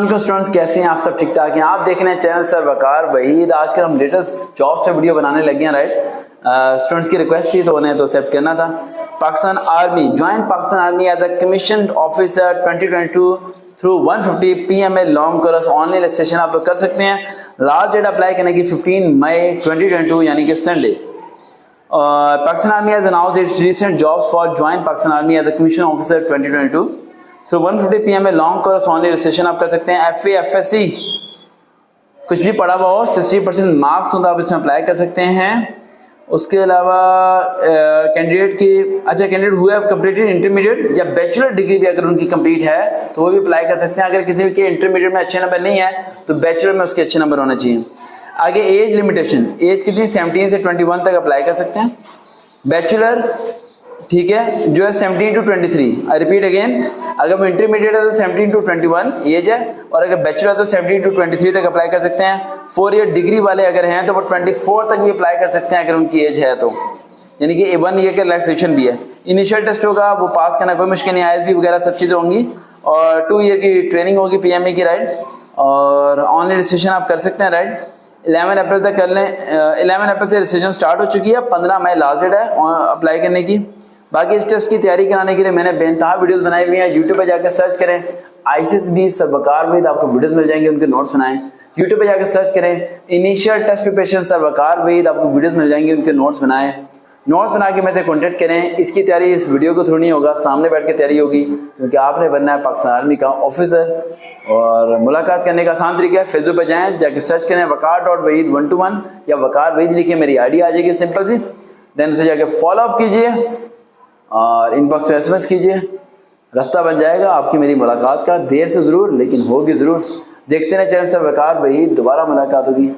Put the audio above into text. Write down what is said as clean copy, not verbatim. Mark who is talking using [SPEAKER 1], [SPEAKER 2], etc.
[SPEAKER 1] Students कैसे हैं आप? सब ठीक ठाक हैं? आप देख रहे हैं चैनल सर वकार वहीद। आजकल हम लेटेस्ट जॉब से वीडियो बनाने लगे हैं, राइट। स्टूडेंट्स की रिक्वेस्ट थी तो उन्हें तो एक्सेप्ट करना था। Pakistan army join Pakistan army as a commissioned officer 2022 through 150 PMA long course online registration आप लोग कर सकते हैं। लास्ट डेट अप्लाई करने की 15 मई 2022 यानी कि Sunday. Pakistan army has announced its recent jobs for join Pakistan army as a commission officer 2022 through 150 PMA long course online registration आप कर सकते हैं। FA FSC कुछ भी पढ़ा हुआ हो, 60% मार्क्स हो तो आप इसमें अप्लाई कर सकते हैं। उसके अलावा कैंडिडेट की कैंडिडेट हुए हैव कंप्लीटेड इंटरमीडिएट या बैचलर डिग्री भी अगर उनकी कंप्लीट है तो वो भी अप्लाई कर सकते हैं। अगर किसी के इंटरमीडिएट में अच्छे नंबर नहीं है तो बैचलर में उसके अच्छे नंबर होने चाहिए। आगे एज लिमिटेशन, एज कितनी? 17 से 21 तक अप्लाई कर सकते हैं। बैचलर ठीक है जो है 17 to 23। आई रिपीट अगेन, अगर वो इंटरमीडिएट है तो 17 to 21 एज है, और अगर बैचलर तो 17 to 23 तक अप्लाई कर सकते हैं। 4 ईयर डिग्री वाले अगर हैं तो वो 24 तक भी अप्लाई कर सकते हैं अगर उनकी एज है तो, यानी कि 1 ईयर का रिलैक्सेशन भी है। इनिशियल टेस्ट होगा, वो पास करना कोई मुश्किल नहीं, ISB वगैरह सब चीज़ें होंगी, और 2 ईयर की ट्रेनिंग होगी PMA की, राइट। और ऑनलाइन रजिस्ट्रेशन आप कर सकते हैं, राइट। 11 अप्रैल तक कर लें। 11 अप्रैल से रजिस्ट्रेशन स्टार्ट हो चुकी है, 15 मई लास्ट डेट है अप्लाई करने की। बाकी इस टेस्ट की तैयारी कराने के लिए मैंने बेनतहा वीडियोस बनाई हुई हैं। यूट्यूब पे जाकर सर्च करें ICSB सर वकार वहीद, आपको वीडियोस मिल जाएंगे, उनके नोट्स बनाएं। यूट्यूब पे जाकर सर्च करें इनिशियल टेस्ट प्रिपरेशन सर वकार वहीद, आपको वीडियोस मिल जाएंगे, उनके नोट्स बनाएं। नोट्स बना के मेरे से कॉन्टेक्ट करें। इसकी तैयारी इस वीडियो को थ्रू नहीं होगा, सामने बैठ के तैयारी होगी, क्योंकि आपने बनना है पाकिस्तान आर्मी का ऑफिसर। और मुलाकात करने का आसान तरीका है, फेसबुक पे जाएं, जाके सर्च करें वकार.वहीद 121 या वकार वहीद लिखे, मेरी ID आ जाएगी सिंपल सी। देन उसे जाके फॉलो अप कीजिए और इनबॉक्स में SMS कीजिए, रास्ता बन जाएगा आपकी मेरी मुलाकात का। देर से ज़रूर लेकिन होगी ज़रूर। देखते रहें चैनल सर वकार वहीद, दोबारा मुलाकात होगी।